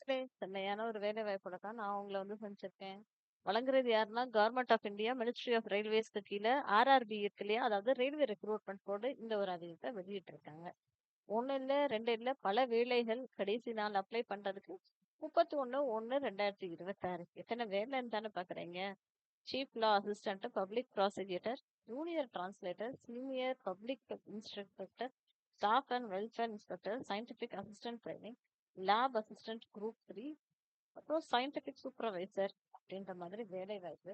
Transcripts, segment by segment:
மக்களே! செம்மையான ஒரு வேலை வாய்ப்போட தான் நான் உங்கள வந்து சந்திச்சிருக்கேன். வழங்குறது யாருன்னா, government of India, ministry of ரயில்வேஸ்க்கு கீழ ஆர்ஆர்பி இருக்கு இல்லையா? அதாவது ரயில்வே ரெக்ரூட்மெண்ட் போர்டு இந்த ஒரு அறிவிப்ப வெளியிட்டிருக்காங்க. 1 இல்ல, 2 இல்ல பல வேலைகள் கடைசி நாள் அப்ளை பண்றதுக்கு 31/1/2026. எத்தன வேலைன்னு தானே பார்க்குறீங்க. Chief law assistant, public prosecutor, junior translator, senior public instructor, staff and welfare inspector, scientific assistant training, lab assistant group 3, அப்புறம் சயின்டிஃபிக் சூப்பர்வைசர் அப்படின்ற மாதிரி வேலை வாய்ப்பு.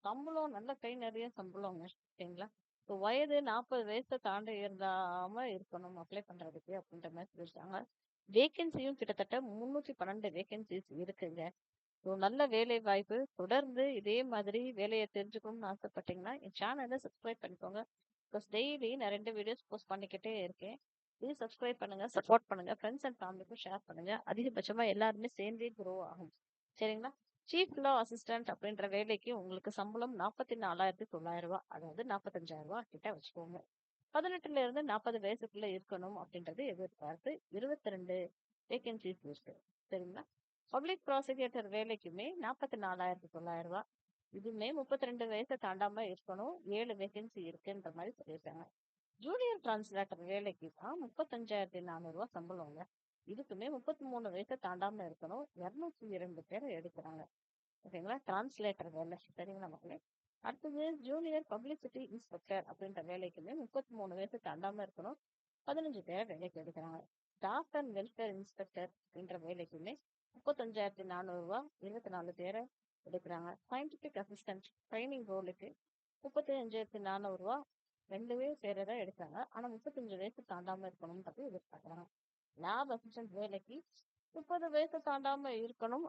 சம்பளம் நல்ல கை நிறைய சம்பளங்க. ஓகேங்களா? இப்போ வயது 40 வயசை தாண்டி இருந்தாம இருக்கணும் அப்ளை பண்றதுக்கு அப்படின்ற மாதிரி சொல்லியிருக்காங்க. வேகன்சியும் கிட்டத்தட்ட 312 வேகன்சிஸ் இருக்குங்க. ஸோ நல்ல வேலை வாய்ப்பு. தொடர்ந்து இதே மாதிரி வேலையை தெரிஞ்சுக்கணும்னு ஆசைப்பட்டீங்கன்னா என் சேனலை சப்ஸ்கிரைப் பண்ணிக்கோங்க. பிகாஸ் டெய்லி நான் 2 வீடியோஸ் போஸ்ட் பண்ணிக்கிட்டே இருக்கேன். ப்ளீஸ் சப்ஸ்கிரைப் பண்ணுங்க, சப்போர்ட் பண்ணுங்க, ஃப்ரெண்ட்ஸ் அண்ட் ஃபேமிலிக்கும் ஷேர் பண்ணுங்க. அதிகபட்சமா எல்லாருமே சேர்ந்தே க்ரோ ஆகும். சரிங்களா? சீஃப் லா அசிஸ்டன்ட் அப்படின்ற வேலைக்கு உங்களுக்கு சம்பளம் 44,900 ரூபாய், அதாவது 45,000 ரூபாய் கிட்ட வச்சுக்கோங்க. 18ல இருந்து 40 வயசுக்குள்ள இருக்கணும் அப்படின்றது எதிர்பார்த்து 22 வேகன்சிஸ் இருக்கு. சரிங்களா? பப்ளிக் ப்ராசிக்யூட்டர் வேலைக்குமே 44,900 ரூபாய். இதுவுமே 32 வயசை தாண்டாம இருக்கணும். 7 வேகன்சி இருக்குன்ற மாதிரி சொல்லியிருக்காங்க. ஜூனியர் டிரான்ஸ்லேட்டர் வேலைக்கு தான் 35,400 ரூபாய் சம்பளம்ங்க. இதுக்குமே 33 வயசை தாண்டாம இருக்கணும். 202 பேரை எடுக்கிறாங்க. ஓகேங்களா? டிரான்ஸ்லேட்டர் வேலை. சரிங்களா மக்களே? அடுத்தது ஜூனியர் பப்ளிசிட்டி இன்ஸ்பெக்டர் அப்படின்ற வேலைக்குமே 33 வயசு தாண்டாம இருக்கணும். 15 பேரை வேலைக்கு எடுக்கிறாங்க. ஸ்டாஃப் அண்ட் வெல்ஃபேர் இன்ஸ்பெக்டர் அப்படின்ற வேலைக்குமே 35,400 ரூபாய், 24 பேரை எடுக்கிறாங்க. சயின்டிபிக் அசிஸ்டன்ட் ட்ரைனிங் ரோலுக்கு 35,400 ரூபாய், 2 பேரை தான் எடுக்கிறாங்க. ஆனா 35 வயசு தாண்டாம இருக்கணும்ன்றது எதிர்பார்க்குறாங்க. லேப் அசிஸ்டன்ட் வேலைக்கு 30 வயசு தாண்டாம இருக்கணும்.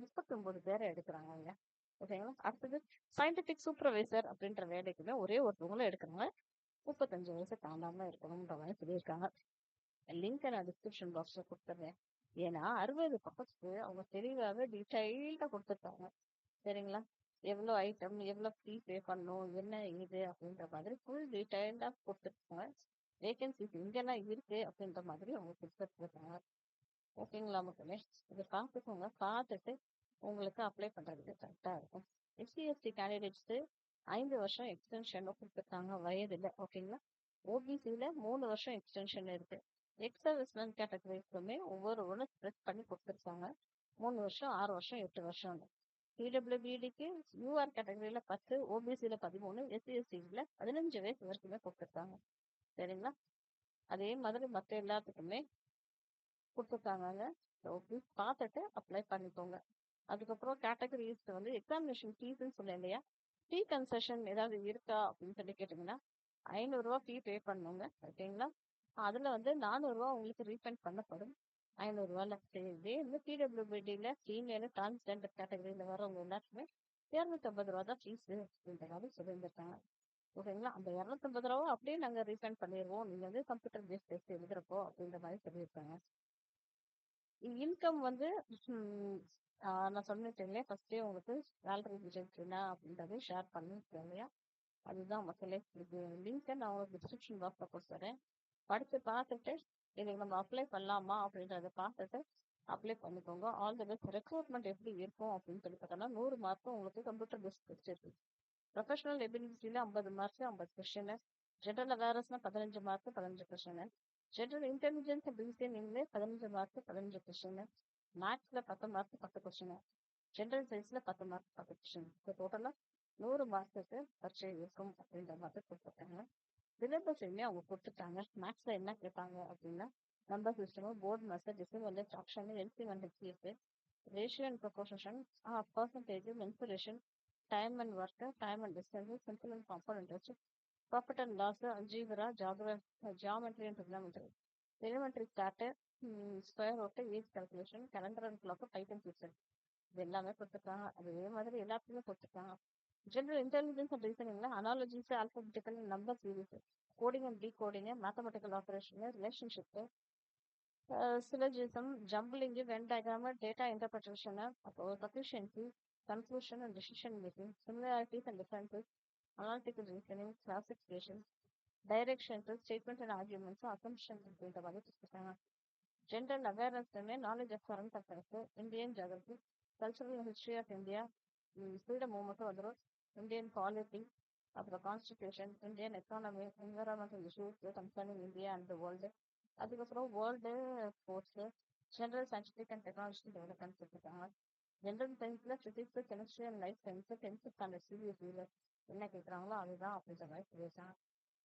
39 பேரை எடுக்கிறாங்க. ஓகேங்களா? அடுத்தது சயின்டிபிக் சூப்பர்வைசர் அப்படின்ற வேலைக்குமே ஒரே ஒருத்தவங்களும் எடுக்கிறாங்க. 35 வயசு தாண்டாம இருக்கணும்ன்ற மாதிரி சொல்லியிருக்காங்க. லிங்க் நான் டிஸ்கிரிப்ஷன் பாக்ஸ்ல கொடுத்துட்றேன். ஏன்னா 60 பக்கத்துக்கு அவங்க தெளிவாக டீடைல்டா கொடுத்துருக்காங்க. சரிங்களா? எவ்வளோ ஐட்டம், எவ்வளோ ஃபீ பே பண்ணணும், என்ன இது அப்படின்ற மாதிரி ஃபுல் டீடைல்டா கொடுத்துருக்காங்க. வேகன்சிஸ் இங்கெல்லாம் இருக்கு அப்படின்ற மாதிரி அவங்க கொடுத்துருக்காங்க. ஓகேங்களா மக்களே? இதை பார்த்துக்கோங்க. பார்த்துட்டு உங்களுக்கு அப்ளை பண்றதுக்கு கரெக்டா இருக்கும். எஸ்சி எஸ்டி கேண்டிடேட்ஸ்க்கு 5 வருஷம் எக்ஸ்டென்ஷன் கொடுத்துருக்காங்க வயதுல. ஓகேங்களா? ஓபிசியில 3 வருஷம் எக்ஸ்டென்ஷன் இருக்கு. எக்ஸ் சர்வீஸ்மேன் கேட்டகரிக்குமே ஒவ்வொரு ஸ்ப்ரெட் பண்ணி கொடுத்துருக்காங்க. 3 வருஷம், 6 வருஷம், 8 வருஷம். பிடபிள்யூபிடிக்கு யூஆர் கேட்டகரியில 10, ஓபிசியில 13, எஸ்சி எஸ்டில 15 வயசு வரைக்குமே கொடுத்துருக்காங்க. சரிங்களா? அதே மாதிரி மற்ற எல்லாத்துக்குமே கொடுத்துருக்காங்க. ஸோ ப்ளீஸ் பார்த்துட்டு அப்ளை பண்ணிக்கோங்க. அதுக்கப்புறம் கேட்டகரிஸ் வந்து எக்ஸாமினேஷன் ஃபீஸ்ன்னு சொன்னேன் இல்லையா? ஃபீ கன்செஷன் ஏதாவது இருக்கா அப்படின்னு சொல்லி கேட்டிங்கன்னா 500 ரூபா ஃபீ பே பண்ணுங்க. ஓகேங்களா? அதில் வந்து 400 ரூபா உங்களுக்கு ரீஃபண்ட் பண்ணப்படும். 500 ரூபாயில் சரி. இதே வந்து பிடபிள்யூபிடியில் சீனியர் டிரான்ஸ்ஜெண்டர் கேட்டகரியில் வரவங்க எல்லாருக்குமே 250 ரூபா தான் ஃபீஸு அப்படின்ற மாதிரி சொல்லியிருந்திருக்காங்க. ஓகேங்களா? அந்த 250 ரூபா அப்படியே நாங்கள் ரீஃபண்ட் பண்ணிடுவோம், நீங்கள் வந்து கம்ப்யூட்டர் பேஸ்ட் டெஸ்ட் எழுதுறப்போ அப்படின்ற மாதிரி சொல்லியிருக்காங்க. இன்கம் வந்து நான் சொன்னிட்டேன் ஃபர்ஸ்டே உங்களுக்கு சேலரி டீடைல்ஸ் என்ன அப்படின்றது ஷேர் பண்ணிருக்கேன் இல்லையா? அதுதான் மக்களே. இது லிங்க்கை நான் உங்களுக்கு டிஸ்கிரிப்ஷன் பாக்ஸில் கொடுத்துறேன். படித்து பார்த்துட்டு இதுக்கு நம்ம அப்ளை பண்ணலாமா அப்படின்றத பார்த்துட்டு அப்ளை பண்ணிக்கோங்க. All the best. ரெக்ரூட்மெண்ட் எப்படி இருக்கும் அப்படின்னு சொல்லி பார்த்தோம்னா 100 மார்க்கும் உங்களுக்கு கம்ப்யூட்டர் பேஸ்ட் டெஸ்ட் இருக்கு. ப்ரொஃபஷனல் எபிலிட்டியில் 50 மார்க்ஸ், 50 கொஸ்டின். ஜென்ரல் அவேர்னஸ்னா 15 mark, 15 question. General intelligence and ரீசனிங்ல 15 மார்க், 15 கொஸ்டின். மேத்ஸ்ல 10 மார்க், 10 கொஸ்டின். ஜென்ரல் சயின்ஸ்ல 10 மார்க், 10 கொஸ்டின். ஸோ டோட்டலா 100 மார்க்குக்கு பரீட்சை இருக்கும் அப்படின்ற மாதிரி கொடுத்துருக்காங்க. சிலபஸ் அவங்க கொடுத்துட்டாங்க. மேத்ஸ்ல என்ன கேட்பாங்க அப்படின்னா number system, board master, decimal, option, LCM and HCF, ratio and proportion, percentage, mensuration, time and work, time and distance, simple and compound interest, profit and loss, algebra, geometry and trigonometry, elementary start, square root, age calculation, calendar and clock, Python system. இது எல்லாமே கொடுத்துருக்காங்க. அதே மாதிரி எல்லாத்துக்குமே கொடுத்துருக்காங்க. General intelligence and ரீசனிங்ல analogies, alphabetical, number series, coding and decoding, mathematical operation, relationship, syllogism, jumbling, Venn diagram, data interpretation, அப்போ sufficiency, conclusion and decision making, similarities and differences, analytical reasoning, classification, directions, statement and arguments, assumptions அப்படின்ற மாதிரி கொடுத்துருக்காங்க. General awareness knowledge of current affairs, Indian geography, cultural history of India, freedom மூவ்மெண்ட்டும் வந்துடும், Indian polity, அப்புறம் constitution, Indian economy, environmental issues concerning India and world, அதுக்கப்புறம் world sports, general scientific and technology development கொடுத்துருக்காங்க. ஜென்ரல் சயின்ஸ்ல physics, chemistry and life science, டென்த்துக்கான சிபிஎஸ்சியில் என்ன கேட்குறாங்களோ அதுதான் அப்படின்ற மாதிரி சொல்லியிருக்காங்க.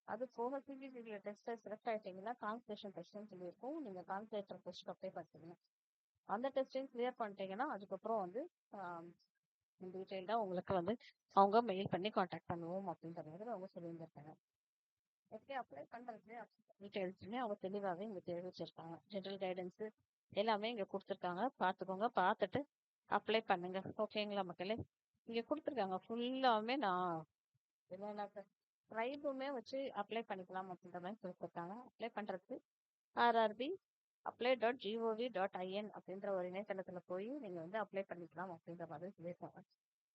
அது போக சிபிஎஸ்சியில் டெஸ்ட்டை செலக்ட் ஆகிட்டீங்கன்னா கான்சன்ட்ரேஷன் டெஸ்ட்னு சொல்லியிருக்கோம். நீங்கள் கான்சன்ட்ரேட்டர் போஸ்ட் அப்ளை பண்ணிட்டீங்க. அந்த டெஸ்ட்டையும் கிளியர் பண்ணிட்டீங்கன்னா அதுக்கப்புறம் வந்து டீட்டெயில்டாக உங்களுக்கு வந்து அவங்க மெயில் பண்ணி காண்டாக்ட் பண்ணுவோம் அப்படின்ற மாதிரி அவங்க சொல்லியிருந்திருக்காங்க. எப்படி அப்ளை பண்ணுறது டீட்டெயில்ஸுமே அவங்க தெளிவாகவே இங்கே தெரிவிச்சிருக்காங்க. ஜென்ரல் கைடன்ஸு எல்லாமே இங்கே கொடுத்துருக்காங்க. பார்த்துக்கோங்க, பார்த்துட்டு அப்ளை பண்ணுங்க. ஓகேங்களா மக்களே? இங்கே கொடுத்துருக்காங்க ஃபுல்லாமே. நான் என்னென்ன ட்ரைபுமே வச்சு அப்ளை பண்ணிக்கலாம் அப்படின்ற மாதிரி கொடுத்துருக்காங்க. அப்ளை பண்ணுறதுக்கு ஆர்ஆர்பி apply.gov.in அப்படின்ற ஒரு இணையதளத்தில் போய் நீங்கள் வந்து அப்ளை பண்ணிக்கலாம் அப்படின்ற மாதிரி சொல்லியிருக்காங்க.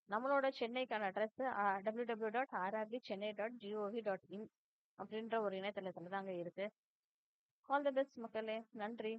நம்மளோட சென்னைக்கான அட்ரஸ் www.rrbchennai.gov.in அப்படின்ற ஒரு இணையதளத்தில் தாங்க இருக்கு. ஆல் தி பெஸ்ட் மக்களே. நன்றி.